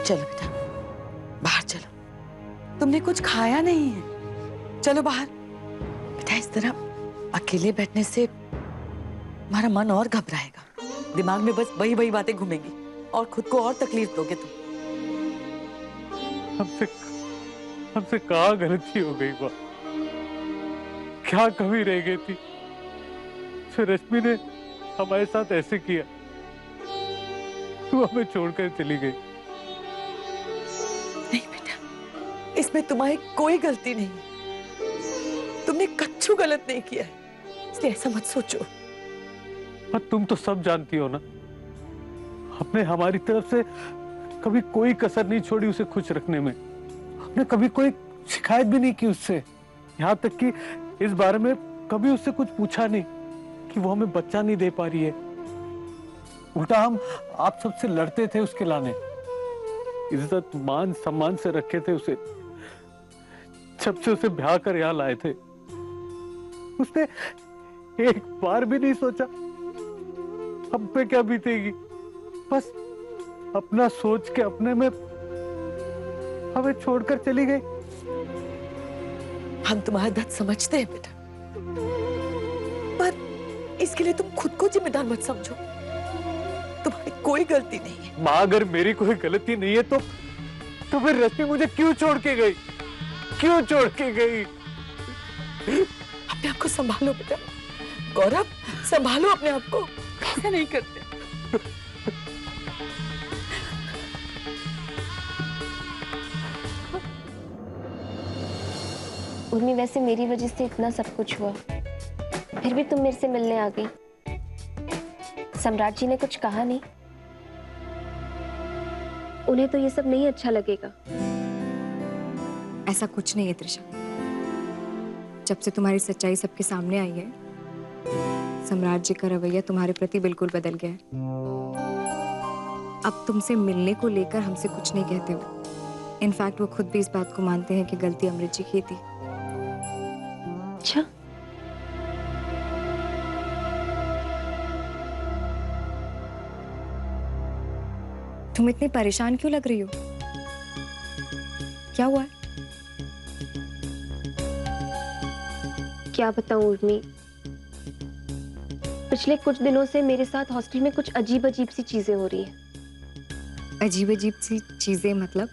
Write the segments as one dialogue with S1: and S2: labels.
S1: चलो बेटा, बाहर चलो। तुमने कुछ खाया नहीं है, चलो बाहर। बेटा इस तरह अकेले बैठने से हमारा मन और घबराएगा, दिमाग में बस वही वही बातें घूमेंगी और खुद को और तकलीफ दोगे तुम।
S2: हमसे हमसे कहाँ गलती हो गई माँ? क्या कमी रह गई थी फिर रश्मि ने हमारे साथ ऐसे किया? तू हमें छोड़कर चली गई।
S1: नहीं बेटा, इसमें तुम्हारी कोई गलती नहीं है। तुमने कच्चू गलत नहीं किया है, इसलिए ऐसा मत सोचो।
S2: पर तुम तो सब जानती हो ना, हमने हमारी तरफ से कभी कोई कसर नहीं छोड़ी उसे खुश रखने में। हमने कभी कोई शिकायत भी नहीं की उससे, यहाँ तक कि इस बारे में कभी उससे कुछ पूछा नहीं कि वो हमें बच्चा नहीं दे पा रही है। उल्टा हम आप सबसे लड़ते थे उसके लाने, इज्जत मान सम्मान से रखे थे उसे। जब से उसे ब्याह कर यहाँ लाए थे, उसने एक बार भी नहीं सोचा हम पे क्या बीतेगी। बस अपना सोच के अपने में हमें छोड़कर चली गई।
S1: हम तुम्हारा दर्द समझते हैं बेटा, पर इसके लिए तुम खुद को जिम्मेदार मत समझो। तुम्हारी कोई गलती नहीं है।
S2: माँ अगर मेरी कोई गलती नहीं है तो फिर रश्मि मुझे क्यों छोड़ के गई? क्यों छोड़ के गई?
S1: अपने आप को संभालो बेटा, गौरव संभालो अपने आप को, ऐसा नहीं करते।
S3: उर्मी, वैसे मेरी वजह से इतना सब कुछ हुआ, फिर भी तुम मेरे से मिलने आ गई। सम्राट जी ने कुछ कहा नहीं? उन्हें तो ये सब नहीं अच्छा लगेगा।
S4: ऐसा कुछ नहीं है त्रिशा। जब से तुम्हारी सच्चाई सबके सामने आई है, सम्राट जी का रवैया तुम्हारे प्रति बिल्कुल बदल गया है। अब तुमसे मिलने को लेकर हमसे कुछ नहीं कहते हो। इनफैक्ट वो खुद भी इस बात को मानते हैं कि गलती अमृत जी की थी।
S3: अच्छा,
S4: तुम इतनी परेशान क्यों लग रही हो? क्या हुआ है?
S3: क्या बताऊं उर्मी, पिछले कुछ दिनों से मेरे साथ हॉस्टल में कुछ अजीब अजीब सी चीजें हो रही हैं।
S4: अजीब अजीब सी चीजें मतलब?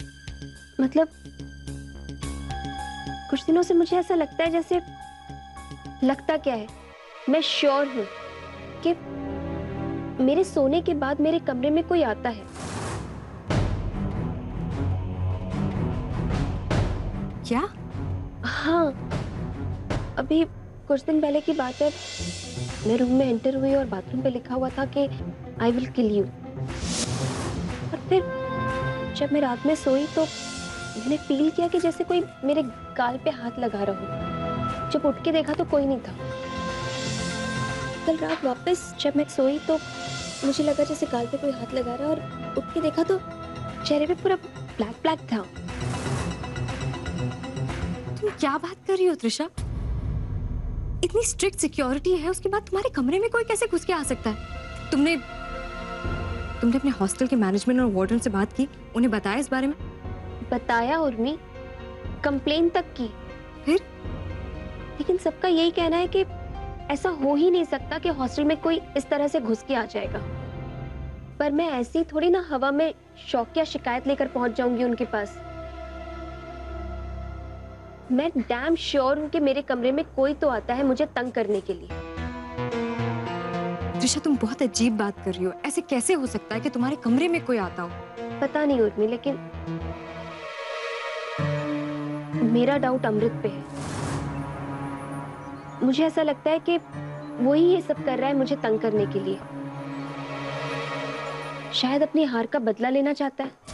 S3: मतलब कुछ दिनों से मुझे ऐसा लगता है जैसे, लगता क्या है, मैं श्योर हूं कि मेरे सोने के बाद मेरे कमरे में कोई आता है।
S4: क्या?
S3: हाँ, अभी कुछ दिन पहले की बात है। मैं रूम में एंटर हुई और बाथरूम पे लिखा हुआ था कि आई विल किल यू। और फिर जब मैं रात में सोई तो मैंने फील किया कि जैसे कोई मेरे गाल पे हाथ लगा रहा हो। जब उठ के देखा तो कोई नहीं था। कल रात वापस जब मैं सोई तो मुझे लगा जैसे गाल पे कोई हाथ लगा रहा है, और उठ के देखा तो चेहरे पे पूरा ब्लैक ब्लैक था।
S4: तुम क्या बात कर रही हो त्रिशा? इतनी स्ट्रिक्ट सिक्योरिटी है, उसके बाद तुम्हारे कमरे में कोई कैसे घुस के आ सकता है? तुमने अपने हॉस्टल के मैनेजमेंट और वार्डन से बात की? उन्हें बताया इस बारे में?
S3: बताया उर्मी, कंप्लेन तक की।
S4: फिर?
S3: लेकिन सबका यही कहना है कि ऐसा हो ही नहीं सकता कि हॉस्टल में कोई इस तरह से घुस के आ जाएगा। पर मैं ऐसी थोड़ी ना हवा में शौकिया शिकायत लेकर पहुंच जाऊंगी उनके पास। मैं डैम श्योर हूं कि मेरे कमरे में कोई तो आता है मुझे तंग करने के लिए।
S4: त्रिशा, तुम बहुत अजीब बात कर रही हो। ऐसे कैसे हो सकता है कि तुम्हारे कमरे में कोई आता हो?
S3: पता नहीं उर्मी, लेकिन मेरा डाउट अमृत पे है। मुझे ऐसा लगता है कि वही ये सब कर रहा है मुझे तंग करने के लिए। शायद अपनी हार का बदला लेना चाहता है।